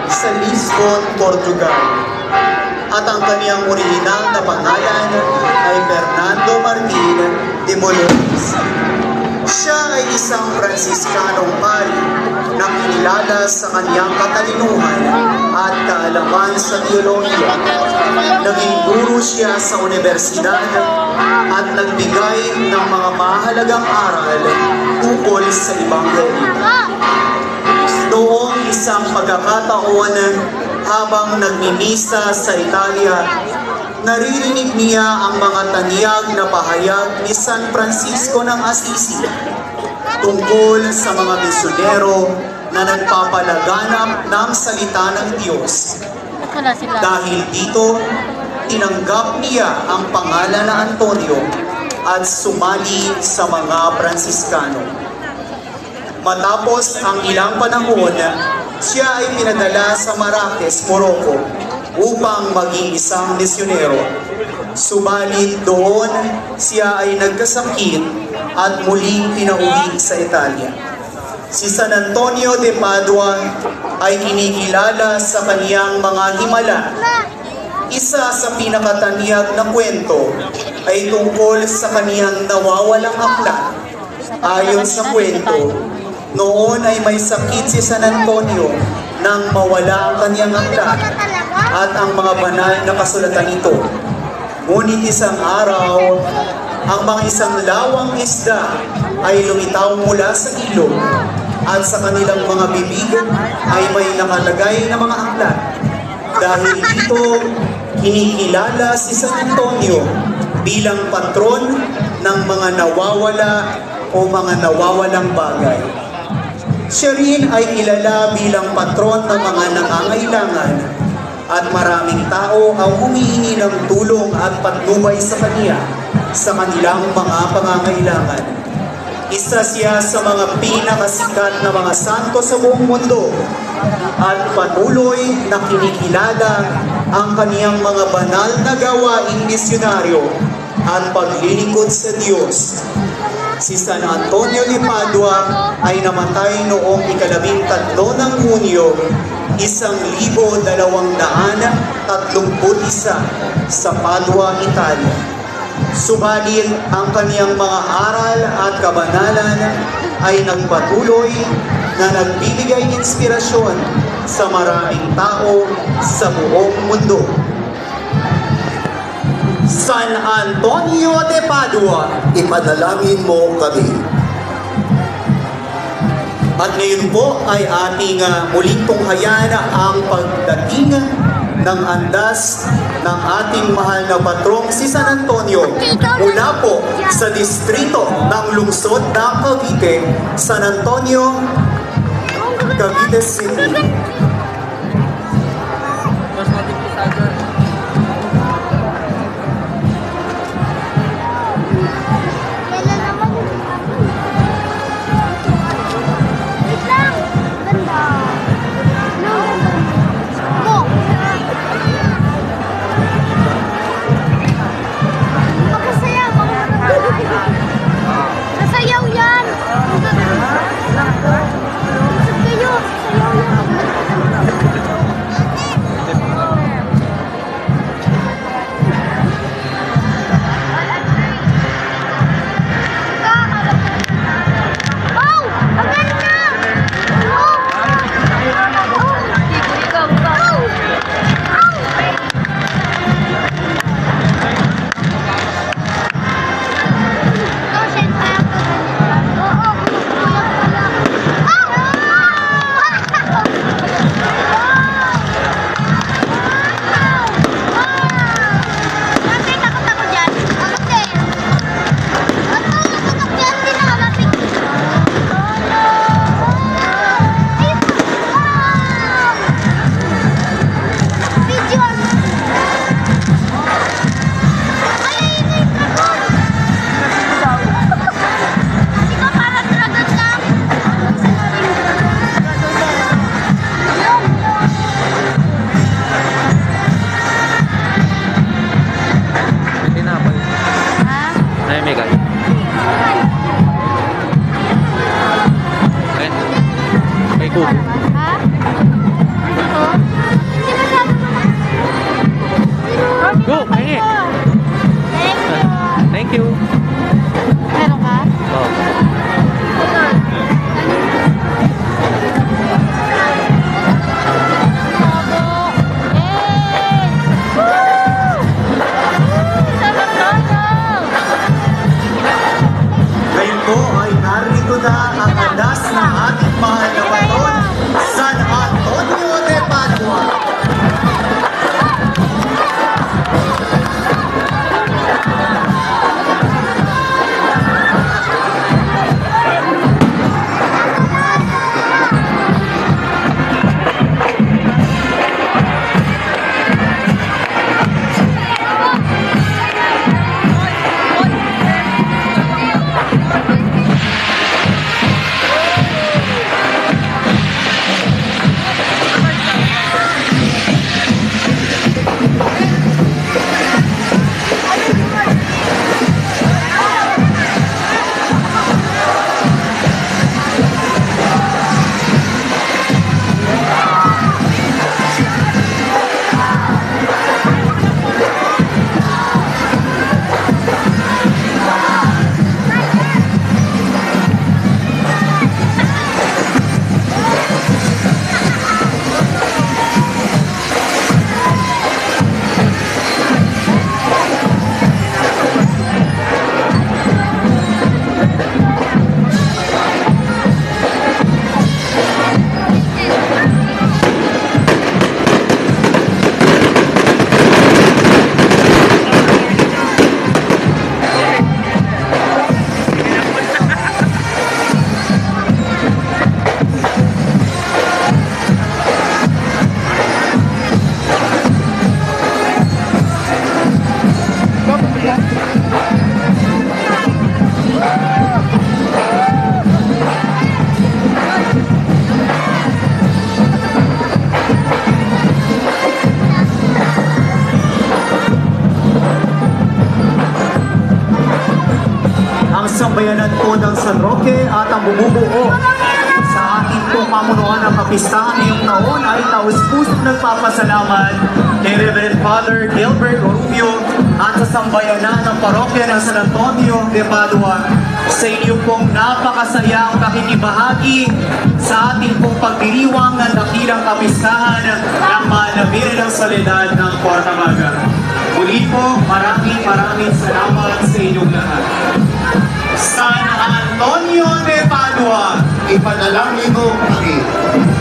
sa Lisbon, Portugal. At ang kaniyang orihinal na pangalan ay Fernando Martin de Molins. Siya ay isang Fransiskanong pari na kinilala sa kaniyang katalinuhan at kaalaman sa teolohiya. Naging guro siya sa universidad at nagbigay ng mga mahalagang aral tungkol sa Ebanghelyo. Noong isang pagkakataon habang nagmimisa sa Italia, naririnig niya ang mga tanyag na pahayag ni San Francisco ng Assisi tungkol sa mga misyonero na nagpapalaganap ng salita ng Diyos. Dahil dito, tinanggap niya ang pangalan na Antonio at sumali sa mga Pransiskano. Matapos ang ilang panahon, siya ay pinadala sa Marrakech, Morocco upang maging isang misyonero. Subalit doon, siya ay nagkasakit at muling pinauwi sa Italia. Si San Antonio de Padua ay kinikilala sa kaniyang mga himala. Isa sa pinakatanyag na kwento ay tungkol sa kaniyang nawawalang aklat. Ayon sa kwento, noon ay may sakit si San Antonio nang mawala ang kaniyang aklat at ang mga banal na kasulatan nito. Ngunit isang araw, ang mga isang lawang isda ay lumitaw mula sa ilog at sa kanilang mga bibig ay may nakalagay na mga aklat. Dahil dito, kinikilala si San Antonio bilang patron ng mga nawawala o mga nawawalang bagay. Siya rin ay kilala bilang patron ng mga nangangailangan at maraming tao ang humihingi ng tulong at patnubay sa kaniya sa kanilang mga pangangailangan. Isa siya sa mga pinakasikat na mga santo sa buong mundo at patuloy na kinikilala ang kaniyang mga banal na gawaing misyonaryo at paglilingkod sa Diyos. Si San Antonio de Padua ay namatay noong 13 ng Hunyo, 1231 sa Padua, Italia. Subalit ang kaniyang mga aral at kabanalan ay nagpatuloy na nagbibigay inspirasyon sa maraming tao sa buong mundo. San Antonio de Padua, Ipanalangin mo kami. at ngayon po ay ating muling tunghayan ang pagdating ng andas ng ating mahal na patrong si San Antonio mula po sa distrito ng lungsod ng Cavite, San Antonio, Cavite City. Sasayaw yan! Sasayaw yan! sambayanan po ng San Roque at ang bumubuo sa ating pong pamunuan ng kapistahan ngayong taon ay taus-pusong nagpapasalamat kay Reverend Father Gilbert Rubio at sa sambayanan ng parokya ng San Antonio de Padua sa inyong pong napakasayang pakikibahagi sa ating pong pagdiriwang ng dakilang kapistahan ng Manamira ng Soledad ng Porta Maga. Muli po, maraming salamat sa inyong lahat. San Antonio de Padua, Ipanalangin mo kami.